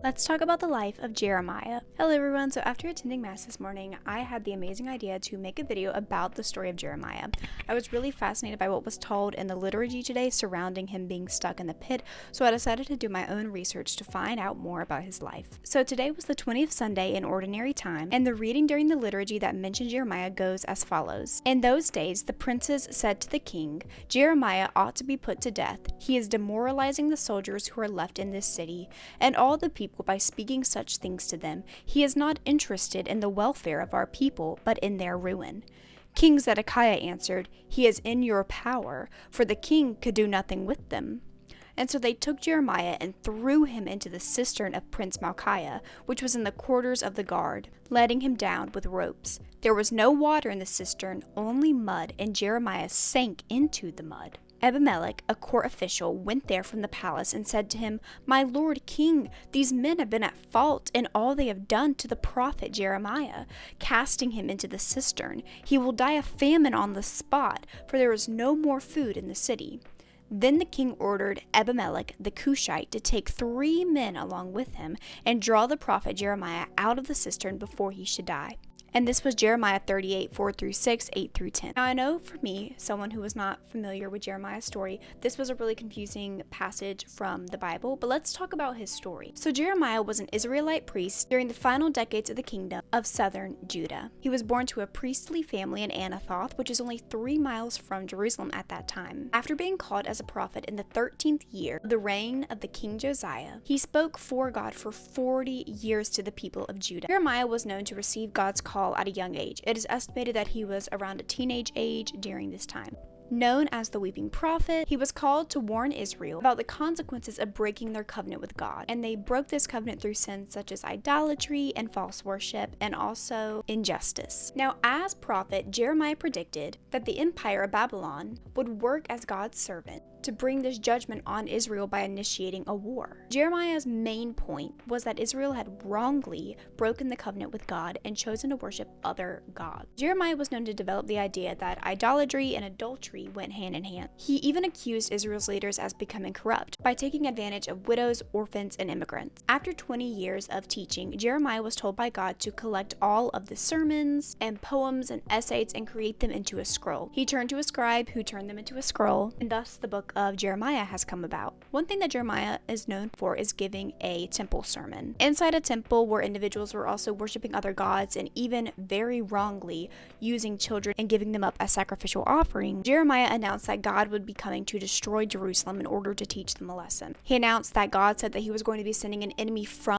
Let's talk about the life of Jeremiah. Hello everyone, so after attending Mass this morning, I had the amazing idea to make a video about the story of Jeremiah. I was really fascinated by what was told in the liturgy today surrounding him being stuck in the pit, so I decided to do my own research to find out more about his life. So today was the 20th Sunday in Ordinary Time, and the reading during the liturgy that mentioned Jeremiah goes as follows. In those days, the princes said to the king, "Jeremiah ought to be put to death. He is demoralizing the soldiers who are left in this city, and all the people by speaking such things to them. He is not interested in the welfare of our people, but in their ruin." King Zedekiah answered, "He is in your power, for the king could do nothing with them." And so they took Jeremiah and threw him into the cistern of Prince Malchiah, which was in the quarters of the guard, letting him down with ropes. There was no water in the cistern, only mud, and Jeremiah sank into the mud. Abimelech, a court official, went there from the palace and said to him, "My lord king, these men have been at fault in all they have done to the prophet Jeremiah, casting him into the cistern. He will die of famine on the spot, for there is no more food in the city." Then the king ordered Abimelech the Cushite to take 3 men along with him and draw the prophet Jeremiah out of the cistern before he should die. And this was Jeremiah 38, 4-6, 8-10. Now I know for me, someone who was not familiar with Jeremiah's story, this was a really confusing passage from the Bible, but let's talk about his story. So Jeremiah was an Israelite priest during the final decades of the kingdom of southern Judah. He was born to a priestly family in Anathoth, which is only 3 miles from Jerusalem at that time. After being called as a prophet in the 13th year of the reign of the King Josiah, he spoke for God for 40 years to the people of Judah. Jeremiah was known to receive God's call at a young age. It is estimated that he was around a teenage age during this time. Known as the Weeping Prophet, he was called to warn Israel about the consequences of breaking their covenant with God. And they broke this covenant through sins such as idolatry and false worship, and also injustice. Now, as prophet, Jeremiah predicted that the empire of Babylon would work as God's servant to bring this judgment on Israel by initiating a war. Jeremiah's main point was that Israel had wrongly broken the covenant with God and chosen to worship other gods. Jeremiah was known to develop the idea that idolatry and adultery went hand in hand. He even accused Israel's leaders as becoming corrupt by taking advantage of widows, orphans, and immigrants. After 20 years of teaching, Jeremiah was told by God to collect all of the sermons and poems and essays and create them into a scroll. He turned to a scribe who turned them into a scroll, and thus the book of Jeremiah has come about. One thing that Jeremiah is known for is giving a temple sermon. Inside a temple where individuals were also worshiping other gods and even very wrongly using children and giving them up as sacrificial offerings, Jeremiah announced that God would be coming to destroy Jerusalem in order to teach them a lesson. He announced that God said that he was going to be sending an enemy from